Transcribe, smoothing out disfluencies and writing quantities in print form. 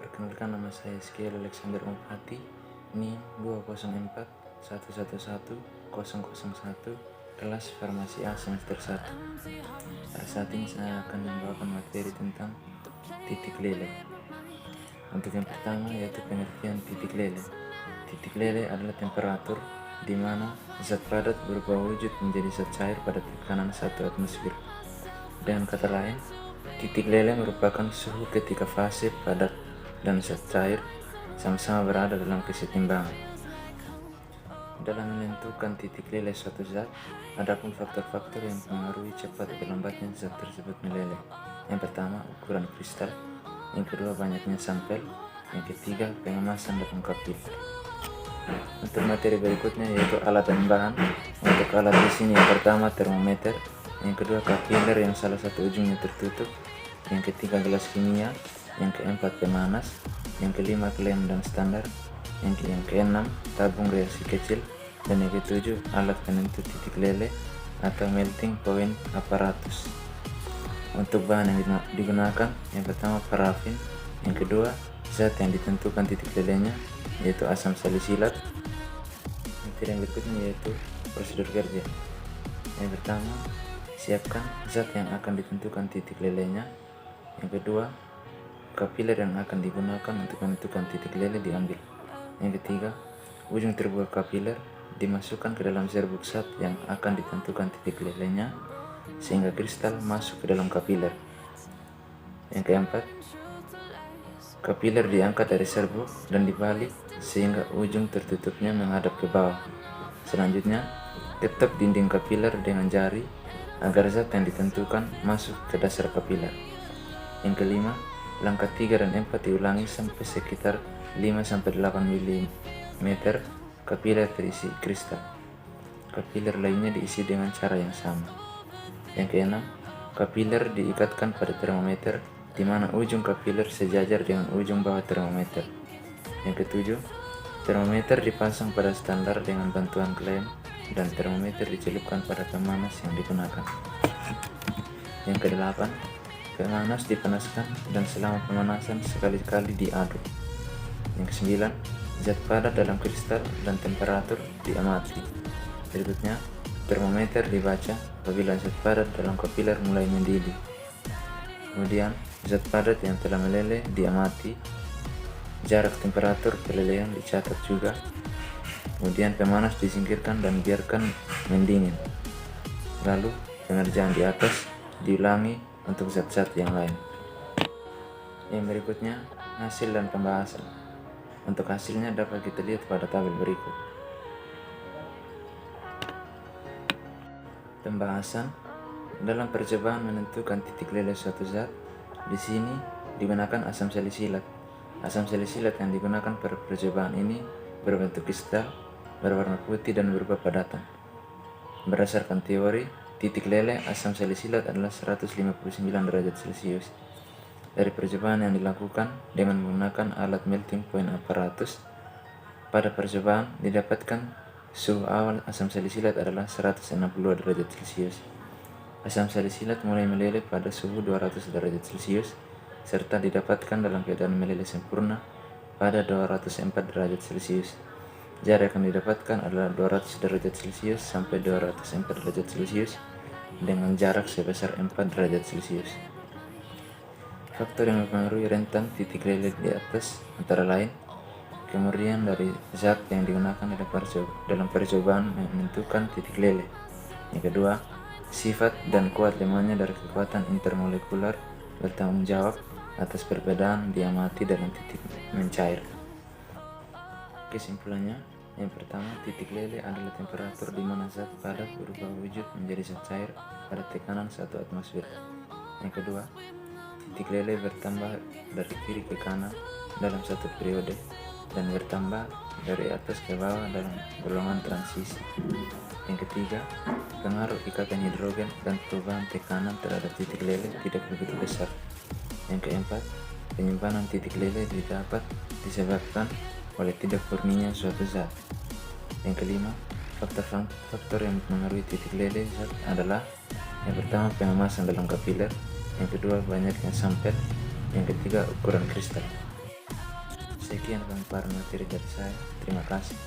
Perkenalkan, nama saya Skiel Alexander Mumpati, NIM 204111001, kelas Farmasi A semester 1. Pada saat ini saya akan membawakan materi tentang titik lele. Untuk yang pertama yaitu pengertian titik lele. Titik lele adalah temperatur di mana zat padat berubah wujud menjadi zat cair pada tekanan 1 atmosfer. Dengan kata lain, titik lele merupakan suhu ketika fase padat dan zat cair sama-sama berada dalam kesetimbangan. Dalam menentukan titik lele suatu zat, adapun faktor-faktor yang mempengaruhi cepat atau lambatnya zat tersebut meleleh. Yang pertama, ukuran kristal. Yang kedua, banyaknya sampel. Yang ketiga, pengemasan dalam kapiler. Untuk materi berikutnya yaitu alat dan bahan. Untuk alat di sini yang pertama termometer, yang kedua kapiler yang salah satu ujungnya tertutup, yang ketiga gelas kimia, yang keempat pemanas, yang kelima klem dan standar, yang keenam tabung reaksi kecil, dan yang ketujuh alat penentu titik lele atau melting point apparatus. Untuk bahan yang digunakan, yang pertama parafin, yang kedua zat yang ditentukan titik lelenya yaitu asam salisilat. Materi yang berikutnya yaitu prosedur kerja. Yang pertama, siapkan zat yang akan ditentukan titik lelenya. Yang kedua, kapiler yang akan digunakan untuk menentukan titik lele diambil. Yang ketiga, ujung terbuat kapiler dimasukkan ke dalam serbuk zat yang akan ditentukan titik lelenya sehingga kristal masuk ke dalam kapiler. Yang keempat, kapiler diangkat dari serbuk dan dibalik sehingga ujung tertutupnya menghadap ke bawah. Selanjutnya, ketuk dinding kapiler dengan jari agar zat yang ditentukan masuk ke dasar kapiler. Yang kelima, langkah 3 dan 4 diulangi sampai sekitar 5-8 mm kapiler terisi kristal. Kapiler lainnya diisi dengan cara yang sama. Yang keenam, kapiler diikatkan pada termometer di mana ujung kapiler sejajar dengan ujung bawah termometer. Yang ketujuh, termometer dipasang pada standar dengan bantuan klem dan termometer dicelupkan pada pemanas yang digunakan. Yang kedelapan, pemanas dipanaskan dan selama pemanasan sekali-kali diaduk. Yang kesembilan, zat padat dalam kristal dan temperatur diamati. Berikutnya, termometer dibaca apabila zat padat dalam kapiler mulai mendidih. Kemudian, zat padat yang telah meleleh diamati. Jarak temperatur pelelehan dicatat juga. Kemudian pemanas disingkirkan dan biarkan mendingin. Lalu, pengerjaan di atas diulangi untuk zat-zat yang lain. Yang berikutnya, hasil dan pembahasan. Untuk hasilnya dapat kita lihat pada tabel berikut. Pembahasan dalam percobaan menentukan titik leleh suatu zat. Di sini digunakan asam salisilat. Asam salisilat yang digunakan pada percobaan ini berbentuk kristal, berwarna putih dan berubah padatan. Berdasarkan teori, titik leleh asam salisilat adalah 159 derajat Celcius. Dari percobaan yang dilakukan dengan menggunakan alat melting point apparatus, pada percobaan didapatkan suhu awal asam salisilat adalah 162 derajat Celcius. Asam salisilat mulai meleleh pada suhu 200 derajat Celcius serta didapatkan dalam keadaan meleleh sempurna pada 204 derajat Celcius. Jarak yang didapatkan adalah 200 derajat Celcius sampai 204 derajat Celcius dengan jarak sebesar 4 derajat Celcius. Faktor yang mempengaruhi rentan titik leleh di atas antara lain kemurnian dari zat yang digunakan dalam percobaan menentukan titik leleh. Yang kedua, sifat dan kuat lemahnya dari kekuatan intermolekular bertanggung jawab atas perbedaan diamati dalam titik mencair. Kesimpulannya, yang pertama, titik leleh adalah temperatur di mana zat padat berubah wujud menjadi zat cair pada tekanan 1 atmosfer. Yang kedua, titik leleh bertambah dari kiri ke kanan dalam satu periode dan bertambah dari atas ke bawah dalam golongan transisi. Yang ketiga, pengaruh ikatan hidrogen dan perubahan tekanan terhadap titik leleh tidak begitu besar. Yang keempat, penyimpanan titik leleh dapat disebabkan oleh tidak murninya suatu zat. Yang kelima, faktor yang mempengaruhi titik leleh zat adalah yang pertama pengemasan dalam kapiler, yang kedua banyaknya sampel, yang ketiga ukuran kristal. Sekian pemaparan materi dari saya. Terima kasih.